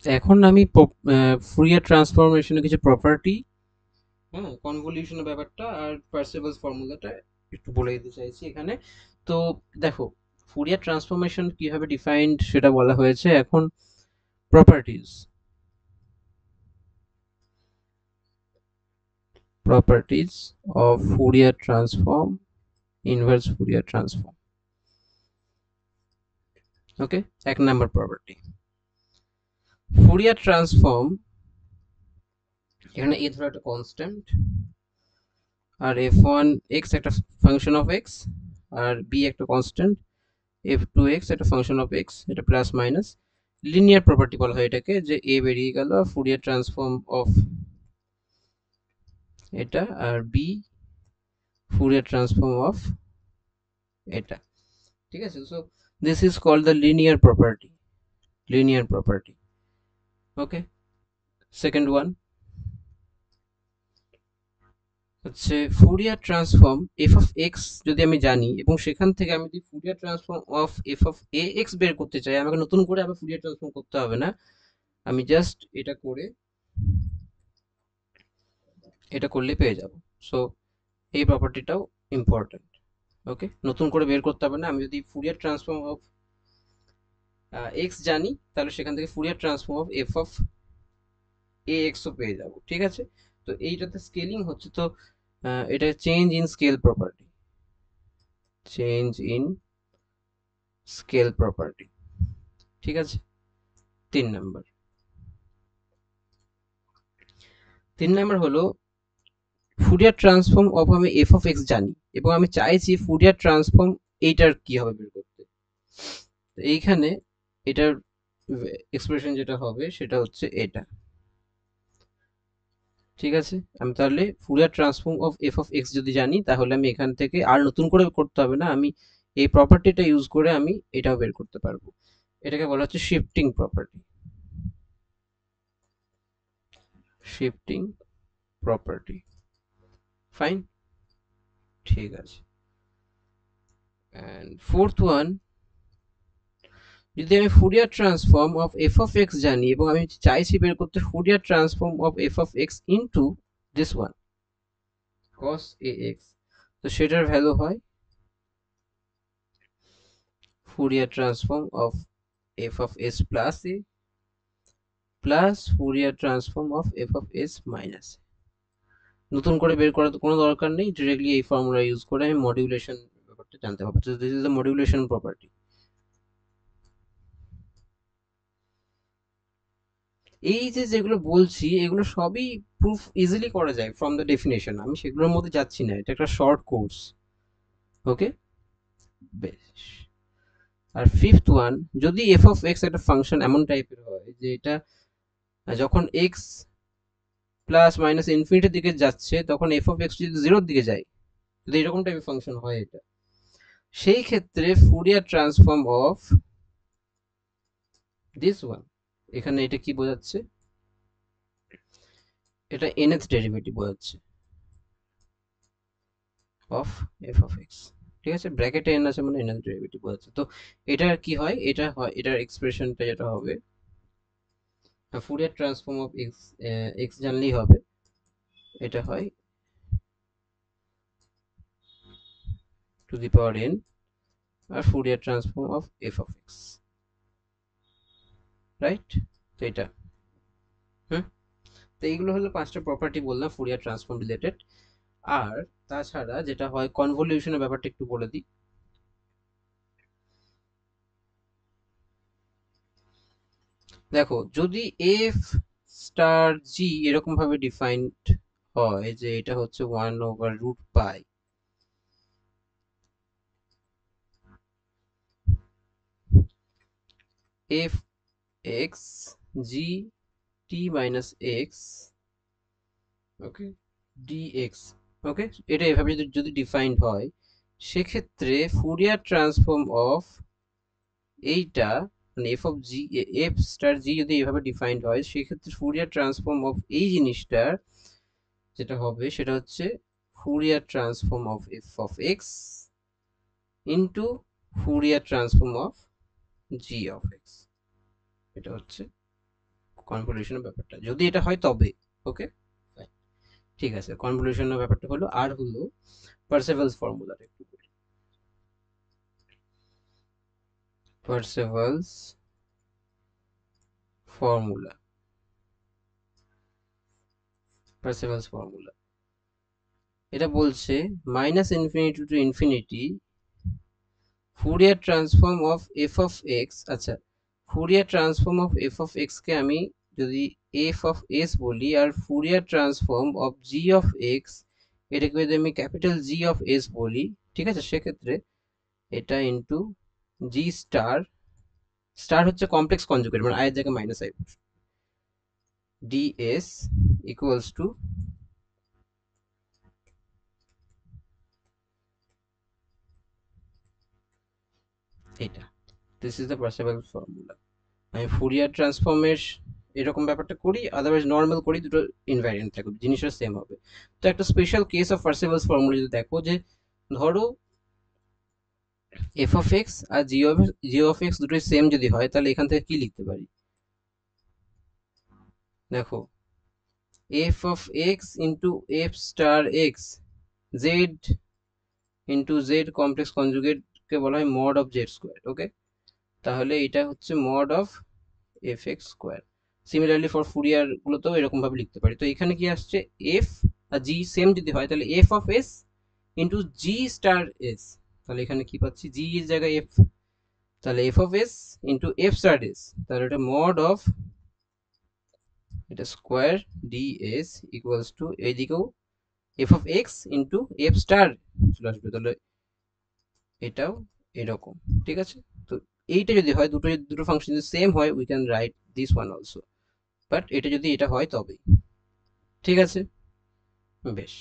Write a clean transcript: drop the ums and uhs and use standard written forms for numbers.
এখন আমি ফুরিয়ার ট্রান্সফরমেশনের কিছু প্রপার্টি, হ্যাঁ, কনভলিউশনের ব্যাপারটা আর পার্সেভালস ফর্মুলাটা একটু বলে দিতে চাইছি এখানে। তো দেখো, ফুরিয়ার ট্রান্সফরমেশন কিভাবে ডিফাইন্ড সেটা বলা হয়েছে। এখন properties, of Fourier transform, inverse Fourier transform. Okay, এক নাম্বার প্রপার্টি, ফুরিয়ার ট্রান্সফর্ম, এখানে এ ধরো একটা কনস্ট্যান্ট, আর এফ ওয়ান এক্স একটা ফাংশন অফ এক্স, আর বি একটা কনস্ট্যান্ট, এফ টু এক্স একটা ফাংশন অফ এক্স, এটা প্লাস মাইনাস লিনিয়ার প্রপার্টি বলা হয় এটাকে, যে এ বেরিয়ে গেল ফুরিয়ার ট্রান্সফর্ম অফ এটা, আর বি ফুরিয়ার ট্রান্সফর্ম অফ এটা। ঠিক আছে, so this is called the linear property. Okay, second one হচ্ছে Fourier transform F of X যদি আমি জানি, এবং সেখান থেকে আমি যদি Fourier transform of F of A X বের করতে চাই, আমাকে নতুন করে আবার ফুরিয়ার ট্রান্সফর্ম করতে হবে না। আমি জাস্ট এটা করে, এটা করলে পেয়ে যাব। সো এই প্রপার্টিটাও ইম্পর্টেন্ট। ওকে, নতুন করে বের করতে হবে না। আমি যদি ফুরিয়ার ট্রান্সফর্ম অফ এক্স জানি, তাহলে সেখান থেকে Fourier transform of F of A এক্সও পেয়ে যাব। ঠিক আছে, তো এইটাতে স্কেলিং হচ্ছে, তো এটা change in scale property, change in scale property. ঠিক আছে, তিন নাম্বার। তিন নাম্বার হলো ফুরিয়ার ট্রান্সফর্ম অফ, আমি এফ অফ এক্স জানি এবং আমি চাইছি ফুরিয়ার ট্রান্সফর্ম এইটার কি হবে বের করতে। তো এইখানে এটার এক্সপ্রেশন যেটা হবে সেটা হচ্ছে এটা। ঠিক আছে, আমি তাহলে Fourier transform of F of X যদি জানি, তাহলে আমি এখান থেকে আর নতুন করে করতে হবে না, আমি এই প্রপার্টিটা ইউজ করে আমি এটাও বের করতে পারবো। এটাকে বলা হচ্ছে shifting property, shifting property. Fine, ঠিক আছে। অ্যান্ড ফোর্থ ওয়ান, যদি আমি Fourier transform of F of x জানি এবং আমি চাইছি বের করতে Fourier transform of F of x into this one cos A x, তো সেটার ভ্যালু হয় Fourier transform of F of S plus A plus Fourier transform of F of S minus. নতুন করে বের করার তো কোনো দরকার নেই, ডিরেক্টলি এই ফর্মুলা ইউজ করে আমি মডিউলেশন ব্যাপারটা জানতে পারবো। তো this is the modulation property. এই যে যেগুলো বলছি এগুলো সবই প্রুফ ইজিলি করা যায় ফ্রম দ্য ডেফিনেশন, আমি সেগুলোর মধ্যে যাচ্ছি না, এটা একটা শর্ট কোর্স। ওকে, বেশ। আর ফিফথ ওয়ান, যদি এফ অফ এক্স একটা ফাংশন এমন টাইপের হয় যে এটা যখন এক্স প্লাস মাইনাস ইনফিনিটির দিকে যাচ্ছে, তখন এফ অফ এক্স যদি জিরোর দিকে যায়, যদি এরকম টাইপের ফাংশন হয় এটা, সেই ক্ষেত্রে Fourier transform of this one, এখানে এটা কি বোঝাচ্ছে, এটা nth ডেরিভেটিভ বোঝাচ্ছে অফ এফ অফ এক্স। ঠিক আছে, ব্র্যাকেটে n আছে মানে nth ডেরিভেটিভ বোঝাচ্ছে। তো এটা কি হয়, এটা হয়, এটার এক্সপ্রেশনটা যেটা হবে, Fourier transform of x, x জানলেই হবে, এটা হয় টু দি পাওয়ার n আর Fourier transform of F of x, right. তো এটা, হুম, তো এইগুলো হলো পাঁচটা প্রপার্টি বললাম ফুরিয়ার ট্রান্সফর্ম রিলেটেড। আর তাছাড়া যেটা হয় কনভলিউশনের ব্যাপারটা একটু বলে দিই। দেখো, যদি এফ স্টার জি এরকম ভাবে ডিফাইন্ড হয় যে এটা হচ্ছে 1/√পাই এফ এক্স জি টি মাইনাস এক্স, ওকে, ডিএক্স। ওকে, এটা এভাবে যদি ডিফাইন্ড হয়, সেক্ষেত্রে ফুরিয়ার ট্রান্সফর্ম অফ এইটা, মানে F of G, F star G যদি এভাবে ডিফাইন্ড হয়, সেক্ষেত্রে ফুরিয়ার ট্রান্সফর্ম অফ এই জিনিসটার যেটা হবে সেটা হচ্ছে Fourier transform of F of X into Fourier transform of G of X. এটা হচ্ছে কনভলিউশনের ব্যাপারটা যদি এটা হয় তবে। ওকে, ঠিক আছে, কনভলিউশনের ব্যাপারটা হলো। আর হলো পার্সেভালস ফর্মুলাটা একটু বলি। পার্সেভালস ফর্মুলা, পার্সেভালস ফর্মুলা এটা বলছে minus infinity to infinity Fourier transform of F of X. আচ্ছা, Fourier transform of F of X কে আমি যদি এফ অফ এস বলি, আর Fourier transform of G of X এটাকে যদি আমি ক্যাপিটাল জি অফ এস বলি, ঠিক আছে, সেক্ষেত্রে এটা ইন্টু জি স্টার, স্টার হচ্ছে কমপ্লেক্স কনজুগেট মানে আয়ের জায়গায় minus I, DS equals to এটা। This is the Parseval formula. আমি ফুরিয়ার ট্রান্সফর্মের এরকম ব্যাপারটা করি, আদারওয়াইজ নর্মাল করি, দুটো ইনভ্যারিয়েন্ট থাকবে, জিনিসটা সেম হবে। তো একটা special case of Parseval's formula যদি দেখো, যে ধরো এফ অফ এক্স আর জি অফ এক্স দুটোই সেম যদি হয়, তাহলে এখান থেকে কি লিখতে পারি? দেখো, F of X into F star X Z into Z complex conjugate কে বলা হয় mod of Z square. Okay, তাহলে এটা হচ্ছে mod of F X square. Similarly for Fourier গুলোতেও এরকম ভাবে লিখতে পারি। তো এখানে কি আসছে, এফ আর জি সেম যদি হয় তাহলে F of S into G star S, তাহলে এখানে কি পাচ্ছি, জি এর জায়গায় এফ, তাহলে F of S into F star S, তাহলে এটা মড অফ এটা square D S equals to এইদিকেও F of X into F star চলে আসবে, তাহলে এটাও এরকম। ঠিক আছে, তো এইটা যদি হয়, দুটো ফাংশন যদি সেম হয়, we can write this one also, but এটা যদি এটা হয় তবেই। ঠিক আছে, বেশ।